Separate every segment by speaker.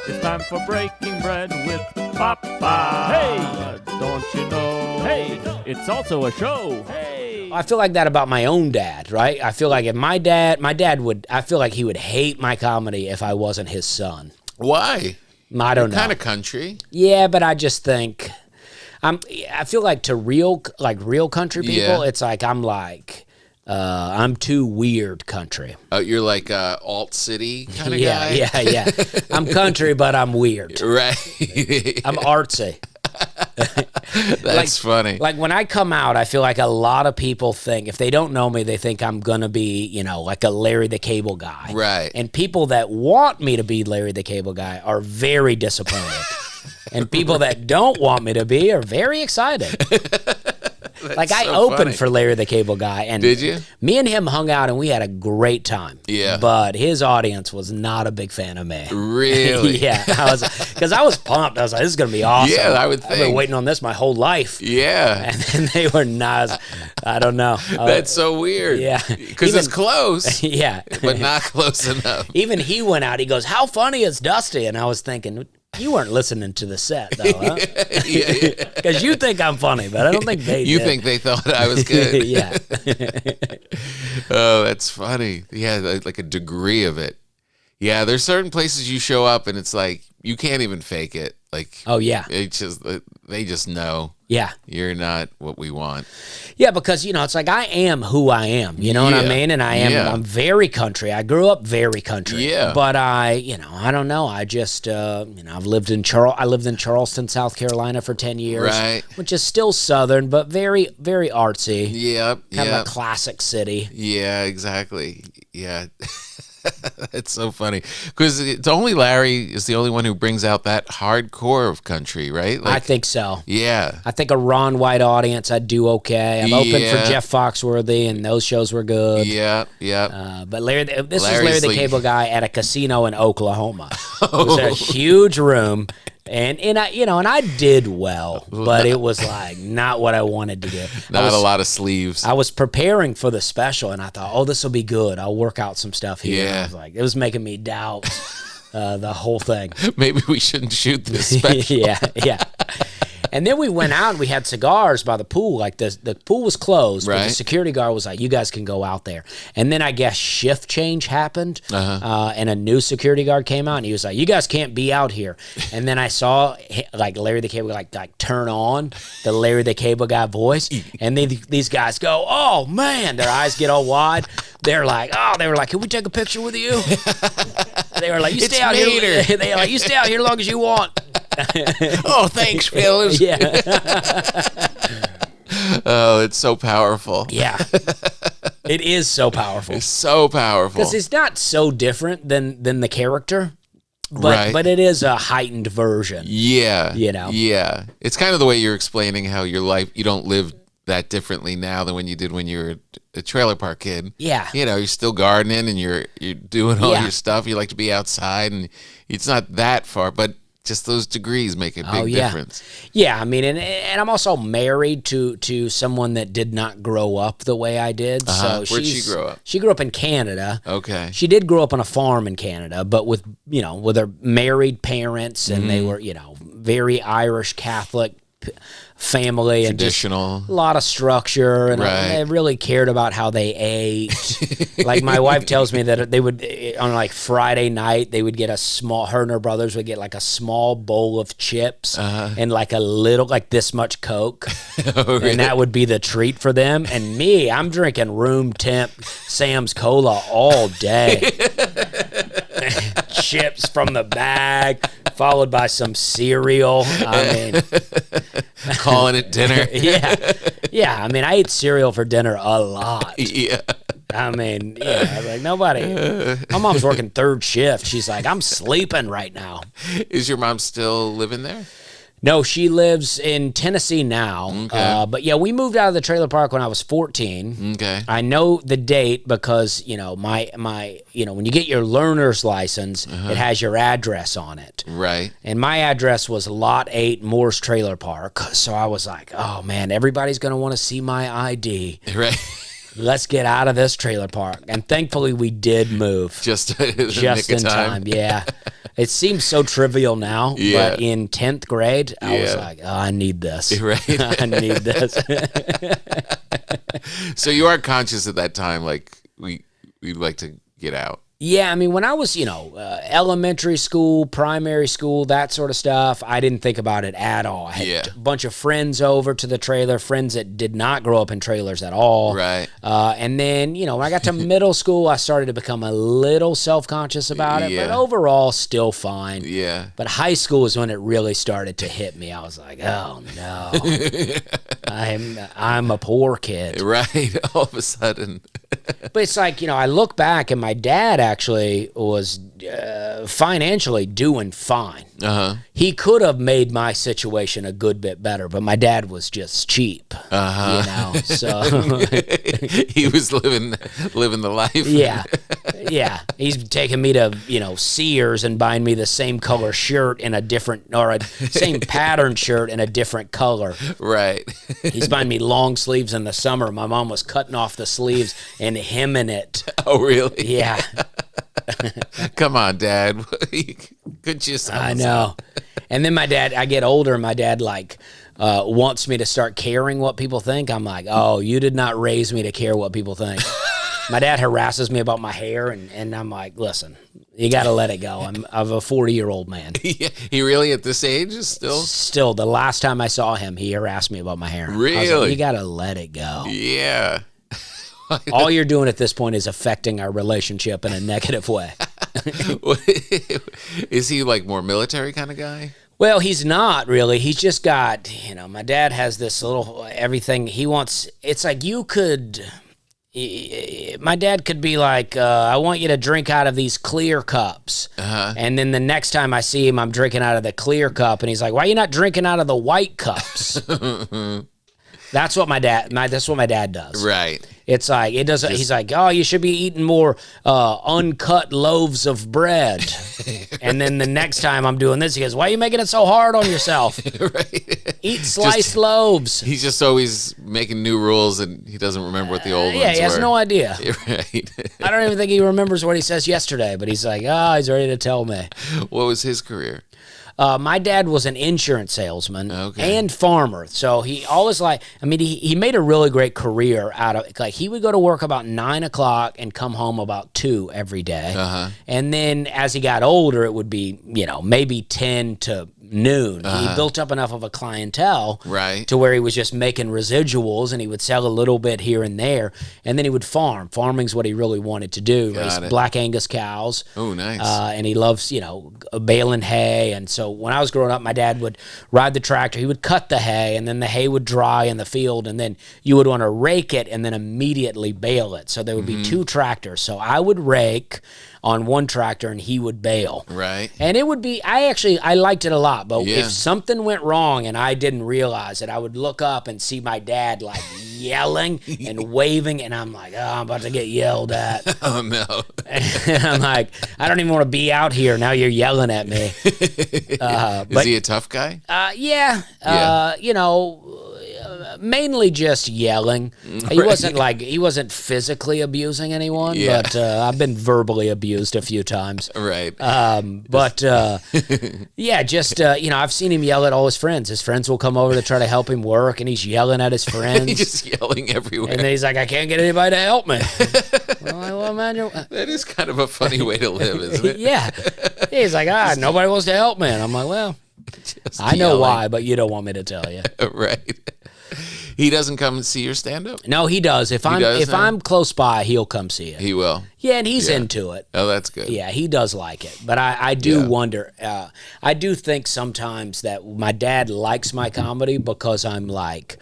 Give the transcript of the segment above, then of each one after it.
Speaker 1: It's time for breaking bread with Papa. Hey, don't you know? Hey, it's also a show. Hey.
Speaker 2: I feel like that about my own dad, right? I feel like if my dad I feel like he would hate my comedy if I wasn't his son.
Speaker 3: Why?
Speaker 2: I don't know.
Speaker 3: Kind of country.
Speaker 2: Yeah, but I just think I feel like to real country people, it's like I'm too weird country.
Speaker 3: Oh, you're like alt city kind of
Speaker 2: Yeah,
Speaker 3: guy?
Speaker 2: yeah. I'm country, but I'm weird.
Speaker 3: Right.
Speaker 2: I'm artsy.
Speaker 3: That's funny.
Speaker 2: Like when I come out, I feel like a lot of people think, if they don't know me, they think I'm going to be, like a Larry the Cable Guy.
Speaker 3: Right.
Speaker 2: And people that want me to be Larry the Cable Guy are very disappointed. And people that don't want me to be are very excited. Like I opened for Larry the Cable Guy, and
Speaker 3: did you?
Speaker 2: Me and him hung out, and we had a great time.
Speaker 3: Yeah,
Speaker 2: but his audience was not a big fan of me.
Speaker 3: Really?
Speaker 2: Yeah, because I was pumped. I was like, "This is gonna be awesome."
Speaker 3: Yeah, I would think.
Speaker 2: I've been waiting on this my whole life.
Speaker 3: Yeah,
Speaker 2: and then they were not. I don't know.
Speaker 3: That's so weird.
Speaker 2: Yeah,
Speaker 3: because it's close.
Speaker 2: Yeah,
Speaker 3: but not close enough.
Speaker 2: Even he went out. He goes, "How funny is Dusty?" And I was thinking, you weren't listening to the set, though, huh? Because you think I'm funny, but I don't think they
Speaker 3: You
Speaker 2: did.
Speaker 3: think they thought I was good.
Speaker 2: Yeah.
Speaker 3: Oh, that's funny. Yeah, like a degree of it. Yeah, there's certain places you show up and it's like you can't even fake it. Like,
Speaker 2: oh yeah,
Speaker 3: they just know.
Speaker 2: Yeah,
Speaker 3: you're not what we want.
Speaker 2: Yeah, because it's like I am who I am. You know what I mean? And I'm very country. I grew up very country.
Speaker 3: Yeah.
Speaker 2: But I don't know. I just I've lived in Charleston, South Carolina for 10 years,
Speaker 3: right?
Speaker 2: Which is still southern, but very very artsy.
Speaker 3: Yep.
Speaker 2: Kind of a classic city.
Speaker 3: Yeah, exactly. Yeah. That's so funny because it's only Larry is the only one who brings out that hardcore of country, right?
Speaker 2: I think so.
Speaker 3: Yeah.
Speaker 2: I think a Ron White audience, I'd do okay. I've opened for Jeff Foxworthy, and those shows were good.
Speaker 3: Yeah, yeah.
Speaker 2: But Larry the Cable Guy at a casino in Oklahoma. It was a huge room. And I did well, but it was like not what I wanted to do.
Speaker 3: Not a lot of sleeves.
Speaker 2: I was preparing for the special, and I thought, oh, this will be good. I'll work out some stuff here.
Speaker 3: Yeah.
Speaker 2: I was like, it was making me doubt the whole thing.
Speaker 3: Maybe we shouldn't shoot this special.
Speaker 2: Yeah. And then we went out and we had cigars by the pool. Like the pool was closed, but the security guard was like, you guys can go out there. And then I guess shift change happened, and a new security guard came out and he was like, you guys can't be out here. And then I saw like Larry the Cable Guy like turn on the Larry the Cable Guy voice. And these guys go, oh man, their eyes get all wide. They were like, can we take a picture with you? They were like, you stay out here. They were like, you stay out here as long as you want.
Speaker 3: Oh, thanks, fellas.
Speaker 2: Yeah.
Speaker 3: Oh, it's so powerful.
Speaker 2: Yeah. It is so powerful.
Speaker 3: It's so powerful.
Speaker 2: Because it's not so different than the character, but it is a heightened version.
Speaker 3: Yeah.
Speaker 2: Yeah.
Speaker 3: It's kind of the way you're explaining how your life, you don't live that differently now than when you did when you were a trailer park kid.
Speaker 2: Yeah.
Speaker 3: You're still gardening and you're doing all your stuff. You like to be outside and it's not that far, but just those degrees make a big difference.
Speaker 2: Yeah, I mean, and I'm also married to someone that did not grow up the way I did. So
Speaker 3: where'd she grow up?
Speaker 2: She grew up in Canada.
Speaker 3: Okay.
Speaker 2: She did grow up on a farm in Canada, but with her married parents, and they were, very Irish Catholic family,
Speaker 3: traditional,
Speaker 2: and just a lot of structure, and they really cared about how they ate. Like my wife tells me that they would, on like Friday night, they would get her and her brothers would get like a small bowl of chips and like a little, like this much Coke.
Speaker 3: Oh, really?
Speaker 2: And that would be the treat for them. And me, I'm drinking room temp Sam's Cola all day. Chips from the bag, followed by some cereal. I mean,
Speaker 3: calling it dinner.
Speaker 2: Yeah. I mean, I ate cereal for dinner a lot.
Speaker 3: Yeah.
Speaker 2: I mean, I was like, nobody. My mom's working third shift. She's like, I'm sleeping right now.
Speaker 3: Is your mom still living there?
Speaker 2: No, she lives in Tennessee now.
Speaker 3: Okay.
Speaker 2: But yeah, we moved out of the trailer park when I was 14.
Speaker 3: Okay.
Speaker 2: I know the date because, my when you get your learner's license, it has your address on it.
Speaker 3: Right.
Speaker 2: And my address was Lot 8, Moore's Trailer Park. So I was like, oh man, everybody's going to want to see my ID.
Speaker 3: Right.
Speaker 2: let's get out of this trailer park. And thankfully we did move.
Speaker 3: Just
Speaker 2: in time. Yeah. It seems so trivial now,
Speaker 3: Yeah.
Speaker 2: but in 10th grade, I was
Speaker 3: Yeah.
Speaker 2: like, oh, I need this.
Speaker 3: Right.
Speaker 2: I need this.
Speaker 3: So you are conscious at that time, like we'd like to get out.
Speaker 2: Yeah, I mean, when I was, elementary school, primary school, that sort of stuff, I didn't think about it at all. I had a bunch of friends over to the trailer, friends that did not grow up in trailers at all.
Speaker 3: Right.
Speaker 2: And then, when I got to middle school, I started to become a little self-conscious about it, but overall, still fine.
Speaker 3: Yeah.
Speaker 2: But high school is when it really started to hit me. I was like, oh, no. I'm a poor kid.
Speaker 3: Right. All of a sudden.
Speaker 2: But it's like, I look back and my dad actually was financially doing fine.
Speaker 3: Uh-huh.
Speaker 2: He could have made my situation a good bit better, but my dad was just cheap.
Speaker 3: Uh-huh.
Speaker 2: So
Speaker 3: he was living the life.
Speaker 2: Yeah. He's taking me to, Sears and buying me the same color shirt in a different, or a same pattern shirt in a different color.
Speaker 3: Right.
Speaker 2: He's buying me long sleeves in the summer. My mom was cutting off the sleeves and hemming it.
Speaker 3: Oh, really?
Speaker 2: Yeah.
Speaker 3: Come on, Dad. Could you?
Speaker 2: I know. And then I get older, and my dad wants me to start caring what people think. I'm like, oh, you did not raise me to care what people think. My dad harasses me about my hair, and I'm like, listen, you got to let it go. I'm a 40-year-old man.
Speaker 3: Yeah, he really at this age is still?
Speaker 2: Still, the last time I saw him, he harassed me about my hair.
Speaker 3: Really?
Speaker 2: I was like, you got to let it go.
Speaker 3: Yeah.
Speaker 2: All you're doing at this point is affecting our relationship in a negative way.
Speaker 3: Is he like more military kind of guy?
Speaker 2: Well, he's not really. He's just got, my dad has this little everything he wants. It's like my dad could be like, I want you to drink out of these clear cups. Uh-huh. And then the next time I see him, I'm drinking out of the clear cup. And he's like, why are you not drinking out of the white cups? That's what my dad does.
Speaker 3: Right.
Speaker 2: It's like, it doesn't, he's like, oh, you should be eating more uncut loaves of bread. And then the next time I'm doing this, he goes, why are you making it so hard on yourself? Right. Eat sliced loaves.
Speaker 3: He's just always making new rules and he doesn't remember what the old ones were.
Speaker 2: Yeah, he has no idea.
Speaker 3: Right.
Speaker 2: I don't even think he remembers what he says yesterday, but he's like, he's ready to tell me.
Speaker 3: What was his career?
Speaker 2: My dad was an insurance salesman and farmer. So he always he made a really great career out of it. He would go to work about 9 o'clock and come home about 2 every day. Uh-huh. And then as he got older, it would be, maybe 10 to noon. Uh-huh. He built up enough of a clientele to where he was just making residuals and he would sell a little bit here and there. And then he would farm. Farming's what he really wanted to do. Raise black Angus cows.
Speaker 3: Oh, nice.
Speaker 2: And he loves, baling hay. And so when I was growing up, my dad would ride the tractor. He would cut the hay, and then the hay would dry in the field, and then you would want to rake it and then immediately bale it. So there would be 2 tractors. So I would rake on one tractor, and he would bale.
Speaker 3: Right.
Speaker 2: And it would be, I liked it a lot, but if something went wrong and I didn't realize it, I would look up and see my dad yelling and waving, and I'm like, I'm about to get yelled at.
Speaker 3: Oh, no.
Speaker 2: And I'm like, I don't even want to be out here. Now you're yelling at me.
Speaker 3: Is he a tough guy?
Speaker 2: Yeah. Mainly just yelling. He wasn't physically abusing anyone, but I've been verbally abused a few times.
Speaker 3: Right.
Speaker 2: I've seen him yell at all his friends. His friends will come over to try to help him work, and he's yelling at his friends.
Speaker 3: He's just yelling everywhere.
Speaker 2: And then he's like, I can't get anybody to help me. Well, imagine.
Speaker 3: That is kind of a funny way to live, isn't it?
Speaker 2: Yeah. He's like, nobody wants to help me. And I'm like, well, I know why, but you don't want me to tell you.
Speaker 3: Right. He doesn't come and see your stand-up?
Speaker 2: No, he does. If I'm close by, he'll come see it.
Speaker 3: He will?
Speaker 2: Yeah, and he's into it.
Speaker 3: Oh, that's good.
Speaker 2: Yeah, he does like it. But I do wonder, I do think sometimes that my dad likes my comedy because I'm like,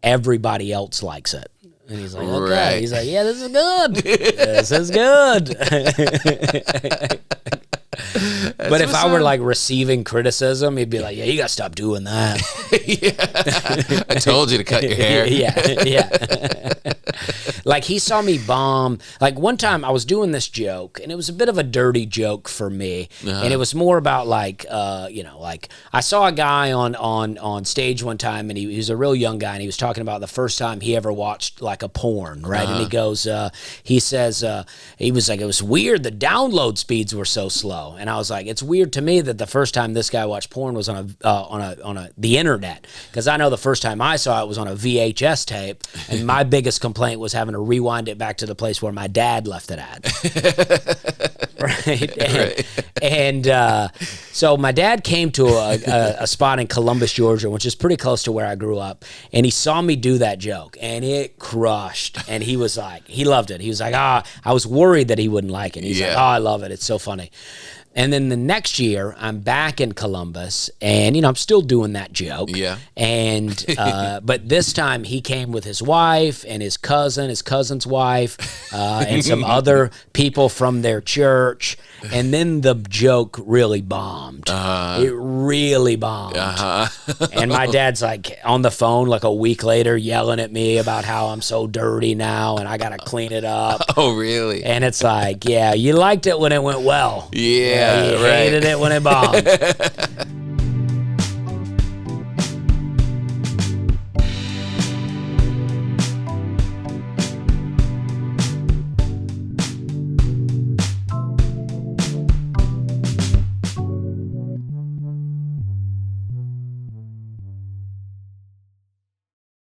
Speaker 2: everybody else likes it. And he's like, okay. Right. He's like, yeah, this is good. This is good. But if I were receiving criticism, he'd be like, yeah, you got to stop doing that.
Speaker 3: I told you to cut your hair.
Speaker 2: Yeah. Like he saw me bomb. Like one time I was doing this joke, and it was a bit of a dirty joke for me, and it was more about like, like I saw a guy on stage one time, and he was a real young guy, and he was talking about the first time he ever watched like a porn, right? And he goes, he says, he was like, it was weird. The download speeds were so slow, and I was like, it's weird to me that the first time this guy watched porn was on the internet, because I know the first time I saw it was on a VHS tape, and my biggest complaint was having to rewind it back to the place where my dad left it at. Right. And so my dad came to a spot in Columbus, Georgia, which is pretty close to where I grew up, and he saw me do that joke, and it crushed. And he was like, he loved it. He was like, I was worried that he wouldn't like it. He's like, I love it. It's so funny. And then the next year, I'm back in Columbus, and I'm still doing that joke. Yeah. And but this time he came with his wife and his cousin's wife, and some other people from their church. And then the joke really bombed. It really bombed. And my dad's like on the phone like a week later, yelling at me about how I'm so dirty now and I gotta clean it up.
Speaker 3: Oh, really?
Speaker 2: And it's like, yeah, you liked it when it went well.
Speaker 3: Yeah.
Speaker 2: You hated it when it bombed.